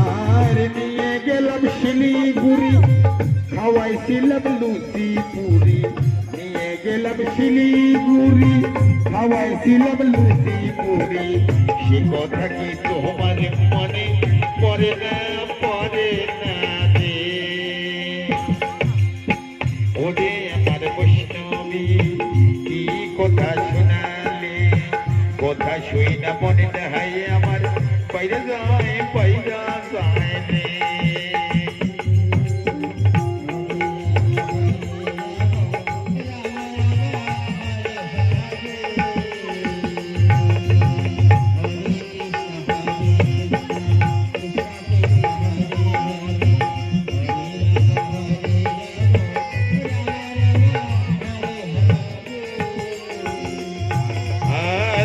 আর নিয়ে গেলাম শিলিগুড়ি খাওয়াইছিলাম লুচি পুরি নিয়ে গেলাম শিলিগুড়ি খাওয়াইছিলাম লুচি পুরি সে কথা কি তোমার মনে পড়ে না রে ওরে আমার বৈষ্ণবী কি কথা শোনালে কথা শুই না মনে দেখাই আমার বাইরে যায়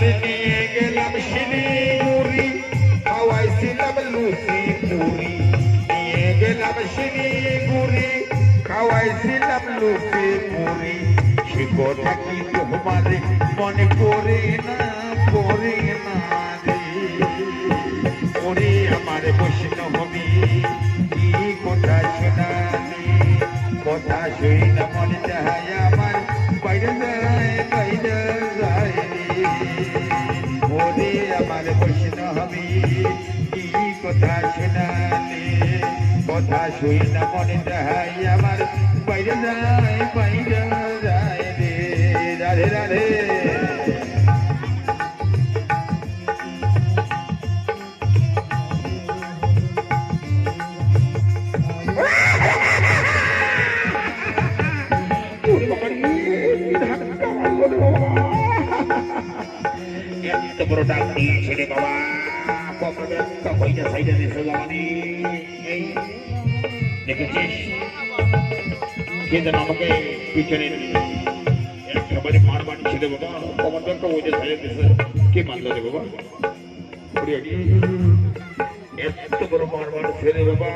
রে নিয়ে গেলাম শিলিগুড়ি খাওয়াইছিলাম লুচি পুরি নিয়ে গেলাম শিলিগুড়ি খাওয়াইছিলাম লুচি পুরি সে কথা কি তোমার মনে পড়ে না রে ওরে আমার বৈষ্ণবী কি কথা শোনালি কথা শুই না মনে চাই আমার বাইরে যায় ওরে আমার বৈষ্ণবী কি কথা শোনালে কথা শুই না মনে চাই আমার বাইরে যায় রে রাধে রাধে এত বড় ডাক দিয়েছে রে বাবা কখন সাইডে দিয়েছে বাবানি দেখেছিস কে যেন আমাকে পিছনে একেবারে মার মারছে রে বাবা কখন ওই যে সাইডে দিয়েছে কে মারলো রে বাবা এত বড় মার মারছে রে বাবা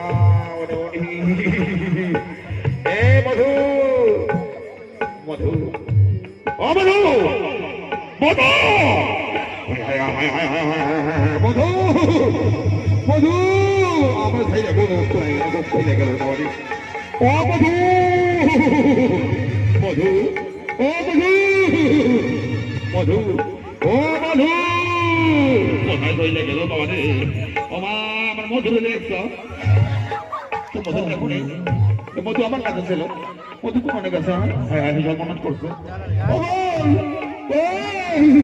এ মধু মধু ও মধু মধু মধু মধু আমার ভাই গেল ও মধু মধু ও মধু মধু ও মধু কোথায় ধরে গেল বাবা রে ও মা আমার মধু দেখছ তো মধু দেখো মধু আমার কাছে ছিল মধু কোন কাছে হ্যাঁ মনে করছে